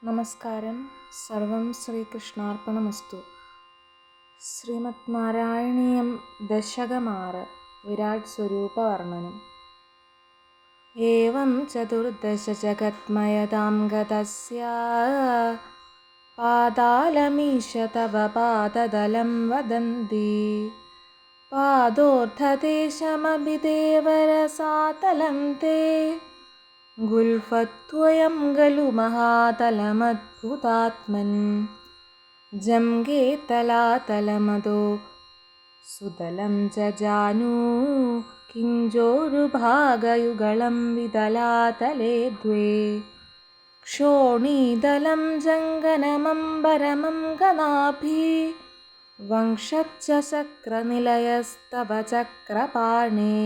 നമസ്കാരം. സർവം ശ്രീകൃഷ്ണാർപ്പണമസ്തു. ശ്രീമദ് നാരായണീയം ദശകം 6 വിരാട് സ്വരൂപവർണ്ണനം. ഏവം ചതുർദശ ജഗത്മയതാം ഗതസ്യ പാതാലമീശ തവ പാദതലം വദന്തി പാദോർദ്ധദേശമഭിദേവരസാതലം തേ ഗുൽഫത്വയം ഖലു മഹാതലമദ്ഭുതാത്മൻ ജംഗേ തലാതലമദോ സുതലം ജാനൂ കിഞ്ചോരുഭാഗയുഗളം വിതലാതലേ ദ്വേ ക്ഷോണീതലം ജംഗനമംബരമം ഗനാഭി വംശച്ച ചക്രനിലയസ്തവ ചക്രപാണേ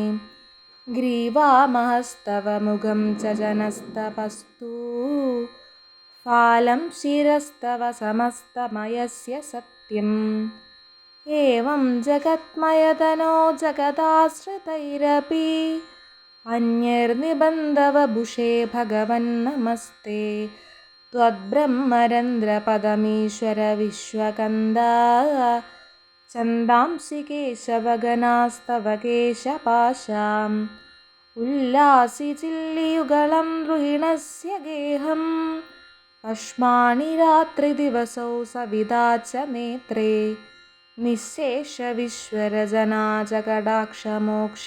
ഗ്രീവാമഹസ്തവ മുഖം ച ജനസ്തപസ്തു ഫാലം ശിരസ്തവ സമസ്തമയസ്യ സത്യം. ഏവം ജഗത്മയതനോ ജഗദാശ്രിതൈരപി അന്യൈർനിബന്ധവപുഷേ ഭഗവൻ നമസ്തേ ത്വദ്ബ്രഹ്മരന്ധ്രപദമീശ്വര വിശ്വകന്ദ ചന്ദാംസി കേശവഗണാസ്തവ കേശപാശാം ഉല്ലാസി ചില്ലിയുഗളം ദ്രുഹിണസ്യ ഗേഹം പശ്മാണി രാത്രിദിവസൗ സവിതാ ച നേത്രേ നിശേഷ വിശ്വരജനാ ജകടാക്ഷമോക്ഷ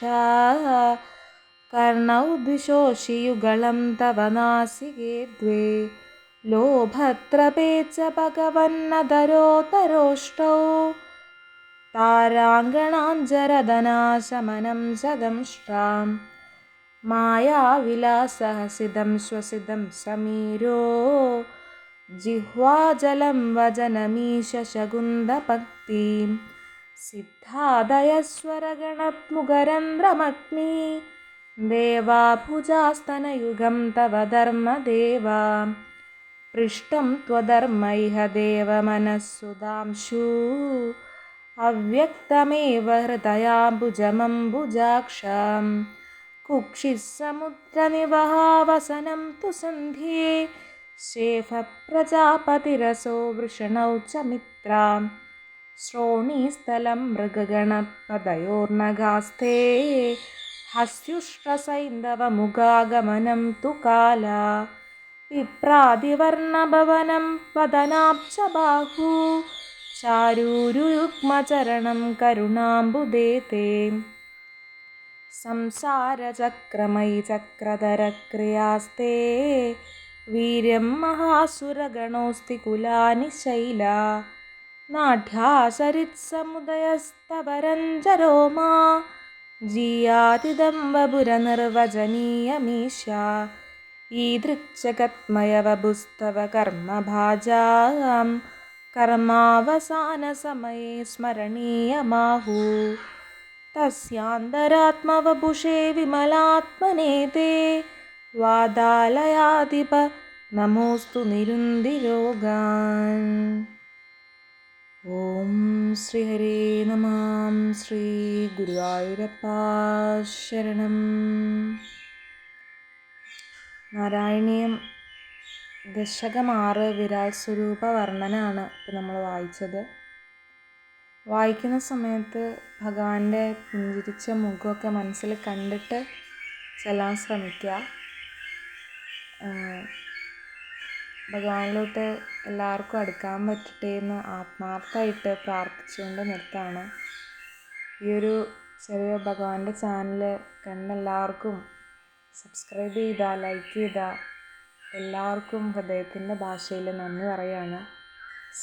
കർണൗ ദ്വിശോഷിയുഗളം തവ നാസികേ ദ്വേ ലോഭത്രപേ ച ഭഗവന്നതരോതരോഷ്ടൗ താരാങ്കണാഞ്ജരദനാശമനം ശതംഷ്ട്രാം മായാവിലാസഹസിതം ശ്വസിതം സമീരോ ജിഹ്വാജലം വചനമീശ ശകുന്തപക്തിം സിദ്ധാദയസ്വരഗണമുഖരന്ധ്രമഗ്നി ദേവാഭുജാസ്തനയുഗം തവ ധർമ്മദേവാ പൃഷ്ടം ത്വധർമ്മ ഇഹ ദേവമനഃസുധാംശു അവ്യക്തമേവ ഹൃദയാംബുജമംബുജാക്ഷാം കുക്ഷിസമുദ്രനിവഹാവസനം തു സന്ധ്യേ ശേഫപ്രജാപതിരസോ വൃഷണൗ ച മിത്രാം ശ്രോണീസ്ഥലം മൃഗഗണപതയോർനഗാസ്തേ ഹസ്യുഷ്ട്രസൈന്ധവമുഖാഗമനം തു കാലാ വിപ്രാതിവർണഭവനം വദനാബ്ജബാഹു ചാരൂരുയുഗ്മചരണം കരുണാംബുദേ തേ സംസാരചക്രമയി ചക്രധരക്രിയാസ്തേ വീര്യം മഹാസുരഗണോസ്തി കുലാനി ശൈലാ നാഢ്യാസരിത്സമുദയസ്തവ രഞ്ജരോമാ ജീയാതിദം വപുരനിർവചനീയമീശ ഈദൃക്ജഗത്മയവപുസ്തവ കർമ്മഭാജാം കർമാവസാനസമയേ സ്മരണീയമാഹു തസ്യാന്തരാത്മവപുഷേ വിമലാത്മനേ തേ വാതാലയാധിപ നമോസ്തു നിരുന്തിരോഗാൻ. ഓം ശ്രീഹരേ നമഃ. ശ്രീ ഗുരുവായൂരപ്പാ ശരണം. നാരായണീയം ദശകം 6 വിരാട് സ്വരൂപ വർണ്ണനാണ് ഇപ്പോൾ നമ്മൾ വായിച്ചത്. വായിക്കുന്ന സമയത്ത് ഭഗവാന്റെ പുഞ്ചിരിച്ച മുഖമൊക്കെ മനസ്സിൽ കണ്ടിട്ട് ചെല്ലാൻ ശ്രമിക്കുക. ഭഗവാനിലോട്ട് എല്ലാവർക്കും അടുക്കാൻ പറ്റട്ടെ എന്ന് ആത്മാർത്ഥമായിട്ട് പ്രാർത്ഥിച്ചുകൊണ്ട് നിർത്താണ്. ഈ ഒരു ചെറിയ ഭഗവാന്റെ ചാനൽ കണ്ട എല്ലാവർക്കും സബ്സ്ക്രൈബ് ചെയ്താൽ ലൈക്ക് ചെയ്താൽ എല്ലാവർക്കും ഹൃദയത്തിൻ്റെ ഭാഷയിൽ നന്ദി പറയുകയാണ്.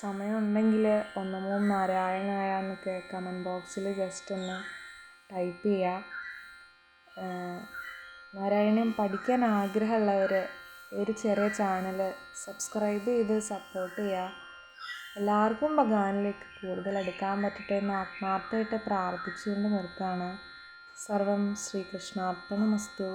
സമയമുണ്ടെങ്കിൽ ഓം നാരായണായ എന്നൊക്കെ കമൻറ്റ് ബോക്സിൽ ജസ്റ്റ് ഒന്ന് ടൈപ്പ് ചെയ്യുക. നാരായണീയം പഠിക്കാൻ ആഗ്രഹമുള്ളവർ ഒരു ചെറിയ ചാനൽ സബ്സ്ക്രൈബ് ചെയ്ത് സപ്പോർട്ട് ചെയ്യുക. എല്ലാവർക്കും ഭഗവാനിലേക്ക് കൂടുതൽ അടുക്കാൻ പറ്റട്ടെ എന്ന് ആത്മാർത്ഥമായിട്ട് പ്രാർത്ഥിച്ചുകൊണ്ട് നിർത്താണ്. സർവം ശ്രീകൃഷ്ണാർപ്പണമസ്തു.